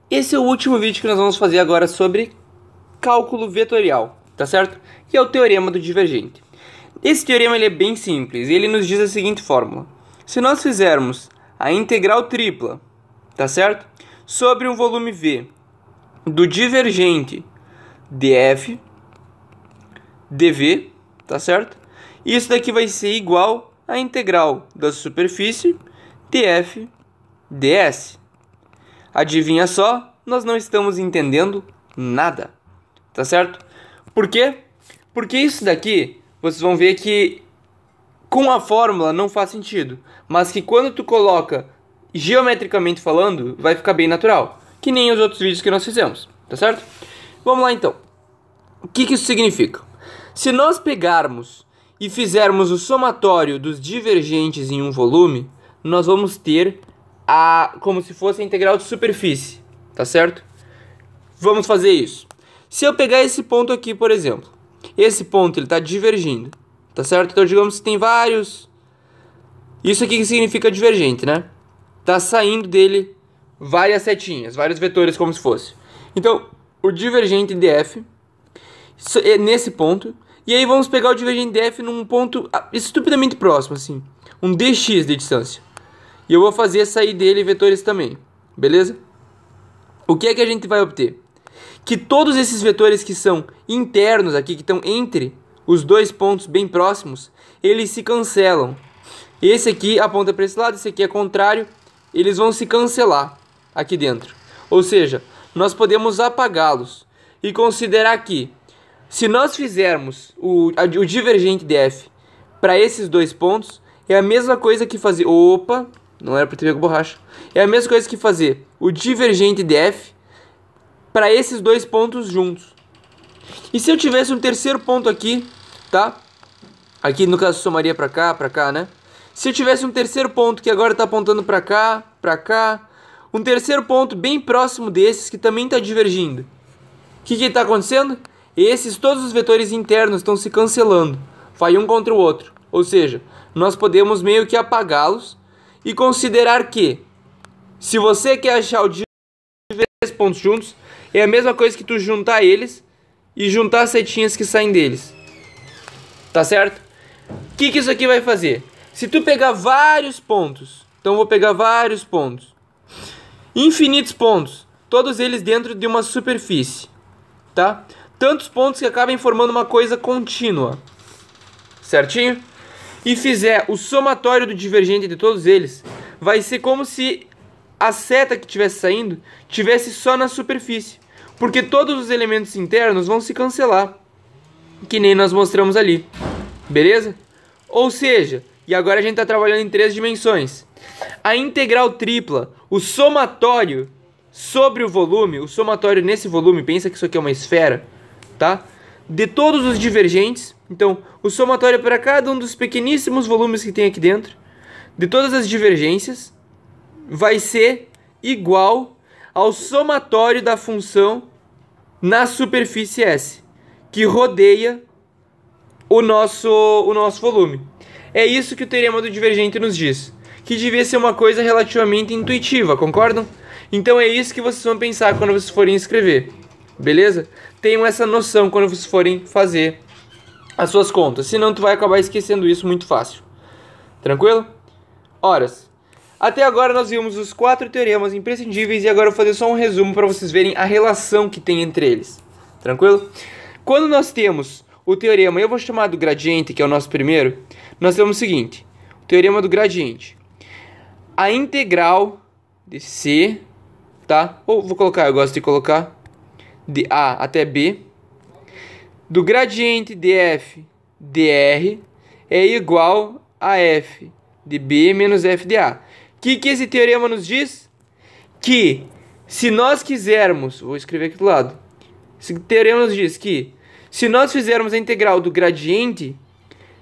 Esse é o último vídeo que nós vamos fazer agora sobre cálculo vetorial, tá certo? Que é o teorema do divergente. Esse teorema ele é bem simples, ele nos diz a seguinte fórmula. Se nós fizermos a integral tripla, tá certo? Sobre um volume V do divergente df dv, tá certo? Isso daqui vai ser igual à integral da superfície df ds. Adivinha só, nós não estamos entendendo nada, tá certo? Por quê? Porque isso daqui, vocês vão ver que com a fórmula não faz sentido, mas que quando tu coloca geometricamente falando, vai ficar bem natural, que nem os outros vídeos que nós fizemos, tá certo? Vamos lá então. O que isso significa? Se nós pegarmos e fizermos o somatório dos divergentes em um volume, nós vamos ter como se fosse a integral de superfície, tá certo? Vamos fazer isso. Se eu pegar esse ponto aqui, por exemplo, esse ponto ele está divergindo, tá certo? Então digamos que tem vários. Isso aqui que significa divergente, né? Tá saindo dele várias setinhas, vários vetores como se fosse. Então o divergente df é nesse ponto. E aí vamos pegar o divergente df num ponto estupidamente próximo, assim, um dx de distância. E eu vou fazer sair dele vetores também, beleza? O que é que a gente vai obter? Que todos esses vetores que são internos aqui, que estão entre os dois pontos bem próximos, eles se cancelam. Esse aqui aponta para esse lado, esse aqui é contrário, eles vão se cancelar aqui dentro. Ou seja, nós podemos apagá-los e considerar que se nós fizermos o divergente df para esses dois pontos, é a mesma coisa que fazer... Opa! Não era para ter pego borracha. É a mesma coisa que fazer o divergente df para esses dois pontos juntos. E se eu tivesse um terceiro ponto aqui, tá? Aqui no caso somaria para cá, né? Se eu tivesse um terceiro ponto que agora está apontando para cá, um terceiro ponto bem próximo desses que também está divergindo. O que está acontecendo? Todos os vetores internos estão se cancelando. Vai um contra o outro. Ou seja, nós podemos meio que apagá-los e considerar que, se você quer achar o divergente pontos juntos, é a mesma coisa que tu juntar eles e juntar as setinhas que saem deles. Tá certo? O que isso aqui vai fazer? Se tu pegar vários pontos, então eu vou pegar vários pontos, infinitos pontos, todos eles dentro de uma superfície, tá? Tantos pontos que acabem formando uma coisa contínua, certinho? E fizer o somatório do divergente de todos eles, vai ser como se a seta que estivesse saindo tivesse só na superfície, porque todos os elementos internos vão se cancelar, que nem nós mostramos ali, beleza? Ou seja, e agora a gente está trabalhando em 3 dimensões. A integral tripla, o somatório sobre o volume, o somatório nesse volume, pensa que isso aqui é uma esfera, tá? De todos os divergentes, então o somatório para cada um dos pequeníssimos volumes que tem aqui dentro, de todas as divergências, vai ser igual ao somatório da função na superfície S, que rodeia o nosso volume. É isso que o teorema do divergente nos diz, que devia ser uma coisa relativamente intuitiva, concordam? Então é isso que vocês vão pensar quando vocês forem escrever, beleza? Tenham essa noção quando vocês forem fazer as suas contas, senão tu vai acabar esquecendo isso muito fácil. Tranquilo? Horas. Até agora nós vimos os 4 teoremas imprescindíveis e agora eu vou fazer só um resumo para vocês verem a relação que tem entre eles. Tranquilo? Quando nós temos o teorema, eu vou chamar do gradiente, que é o nosso primeiro, nós temos o seguinte, o teorema do gradiente. A integral de C, tá? Ou vou colocar, eu gosto de colocar de A até B, do gradiente de f dr é igual a f de B menos f de A. O que esse teorema nos diz? Que se nós quisermos, vou escrever aqui do lado, esse teorema nos diz que se nós fizermos a integral do gradiente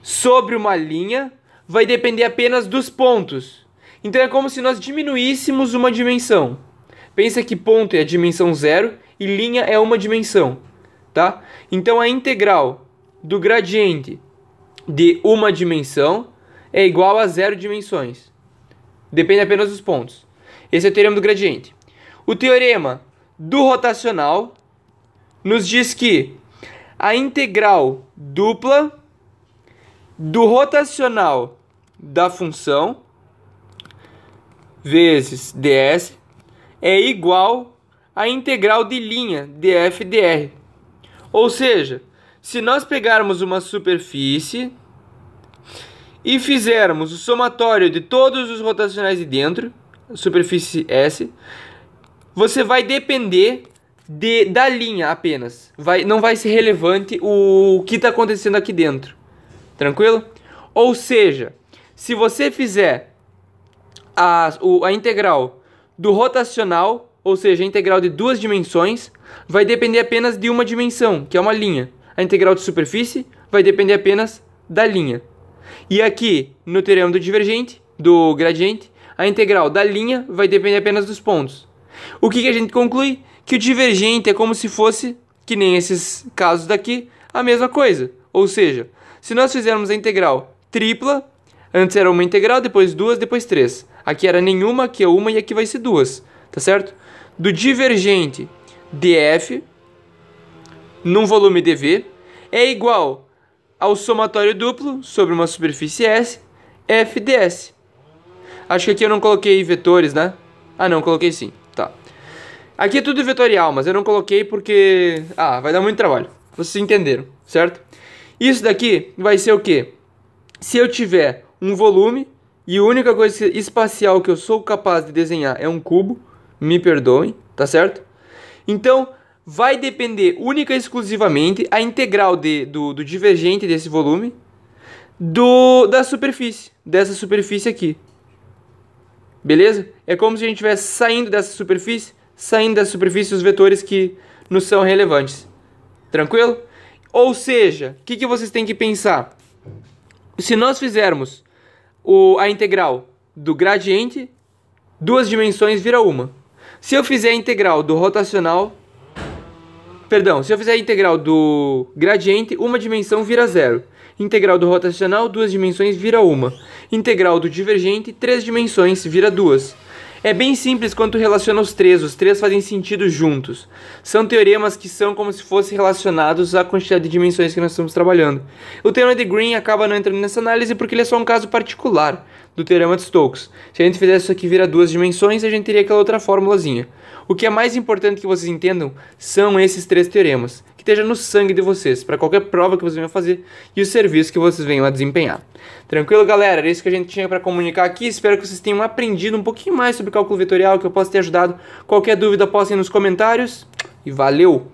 sobre uma linha, vai depender apenas dos pontos. Então é como se nós diminuíssemos uma dimensão. Pensa que ponto é a dimensão 0 e linha é uma dimensão, tá? Então a integral do gradiente de uma dimensão é igual a 0 dimensões. Depende apenas dos pontos. Esse é o teorema do gradiente. O teorema do rotacional nos diz que a integral dupla do rotacional da função vezes ds é igual à integral de linha df dr. Ou seja, se nós pegarmos uma superfície e fizermos o somatório de todos os rotacionais de dentro, superfície S, você vai depender da linha apenas. Não vai ser relevante o que está acontecendo aqui dentro. Tranquilo? Ou seja, se você fizer a integral do rotacional, ou seja, a integral de duas dimensões, vai depender apenas de uma dimensão, que é uma linha. A integral de superfície vai depender apenas da linha. E aqui, no teorema do divergente, do gradiente, a integral da linha vai depender apenas dos pontos. O que a gente conclui? Que o divergente é como se fosse, que nem esses casos daqui, a mesma coisa. Ou seja, se nós fizermos a integral tripla, antes era uma integral, depois duas, depois três. Aqui era nenhuma, aqui é uma e aqui vai ser duas, tá certo? Do divergente df num volume dv é igual ao somatório duplo sobre uma superfície S, f ds. Acho que aqui eu não coloquei vetores, né? Ah, não, coloquei sim. Tá. Aqui é tudo vetorial, mas eu não coloquei porque... vai dar muito trabalho. Vocês entenderam, certo? Isso daqui vai ser o quê? Se eu tiver um volume e a única coisa espacial que eu sou capaz de desenhar é um cubo, me perdoem, tá certo? Então, vai depender única e exclusivamente a integral do divergente desse volume da superfície, dessa superfície aqui. Beleza? É como se a gente estivesse saindo dessa superfície os vetores que nos são relevantes. Tranquilo? Ou seja, o que vocês têm que pensar? Se nós fizermos a integral do gradiente, duas dimensões vira uma. Se eu fizer a integral do rotacional... se eu fizer a integral do gradiente, uma dimensão vira zero. Integral do rotacional, duas dimensões vira uma. Integral do divergente, três dimensões vira duas. É bem simples quando tu relaciona os três fazem sentido juntos. São teoremas que são como se fossem relacionados à quantidade de dimensões que nós estamos trabalhando. O teorema de Green acaba não entrando nessa análise porque ele é só um caso particular do teorema de Stokes. Se a gente fizesse isso aqui virar duas dimensões, a gente teria aquela outra formulazinha. O que é mais importante que vocês entendam são esses três teoremas, que esteja no sangue de vocês, para qualquer prova que vocês venham a fazer e o serviço que vocês venham a desempenhar. Tranquilo, galera? Era isso que a gente tinha para comunicar aqui. Espero que vocês tenham aprendido um pouquinho mais sobre cálculo vetorial, que eu possa ter ajudado. Qualquer dúvida, postem nos comentários. E valeu!